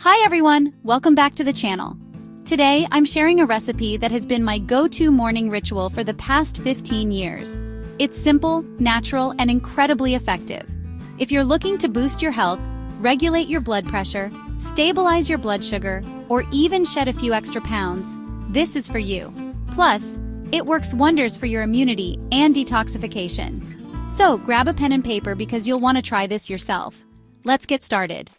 Hi everyone, welcome back to the channel. Today, I'm sharing a recipe that has been my go-to morning ritual for the past 15 years. It's simple, natural, and incredibly effective. If you're looking to boost your health, regulate your blood pressure, stabilize your blood sugar, or even shed a few extra pounds, this is for you. Plus, it works wonders for your immunity and detoxification. So grab a pen and paper because you'll want to try this yourself. Let's get started.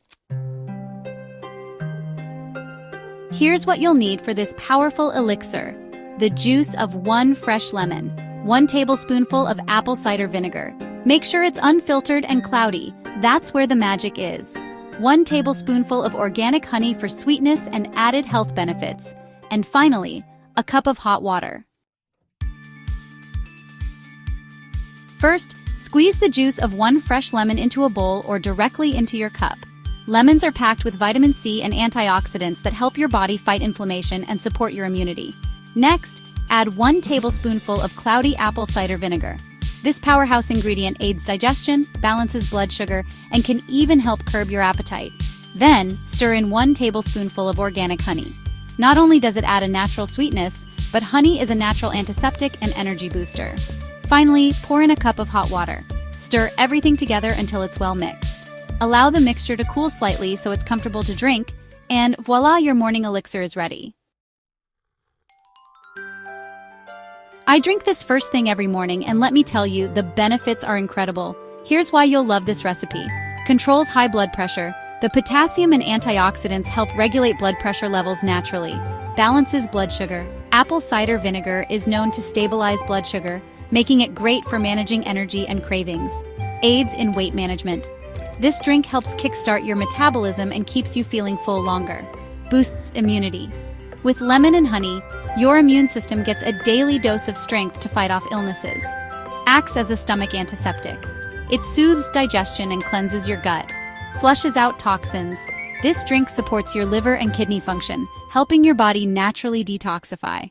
Here's what you'll need for this powerful elixir. The juice of 1 fresh lemon, 1 tablespoonful of apple cider vinegar. Make sure it's unfiltered and cloudy. That's where the magic is. 1 tablespoonful of organic honey for sweetness and added health benefits. And finally, a cup of hot water. First, squeeze the juice of 1 fresh lemon into a bowl or directly into your cup. Lemons are packed with vitamin C and antioxidants that help your body fight inflammation and support your immunity. Next, add 1 tablespoonful of cloudy apple cider vinegar. This powerhouse ingredient aids digestion, balances blood sugar, and can even help curb your appetite. Then, stir in 1 tablespoonful of organic honey. Not only does it add a natural sweetness, but honey is a natural antiseptic and energy booster. Finally, pour in a cup of hot water. Stir everything together until it's well mixed. Allow the mixture to cool slightly so it's comfortable to drink, and voila, your morning elixir is ready. I drink this first thing every morning, and let me tell you, the benefits are incredible. Here's why you'll love this recipe. Controls high blood pressure. The potassium and antioxidants help regulate blood pressure levels naturally. Balances blood sugar. Apple cider vinegar is known to stabilize blood sugar, making it great for managing energy and cravings. Aids in weight management. This drink helps kickstart your metabolism and keeps you feeling full longer. Boosts immunity. With lemon and honey, your immune system gets a daily dose of strength to fight off illnesses. Acts as a stomach antiseptic. It soothes digestion and cleanses your gut. Flushes out toxins. This drink supports your liver and kidney function, helping your body naturally detoxify.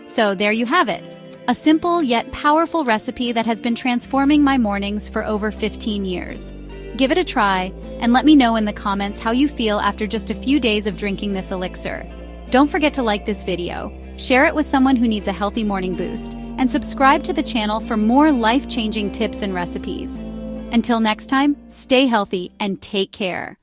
So there you have it. A simple yet powerful recipe that has been transforming my mornings for over 15 years. Give it a try, and let me know in the comments how you feel after just a few days of drinking this elixir. Don't forget to like this video, share it with someone who needs a healthy morning boost, and subscribe to the channel for more life-changing tips and recipes. Until next time, stay healthy and take care.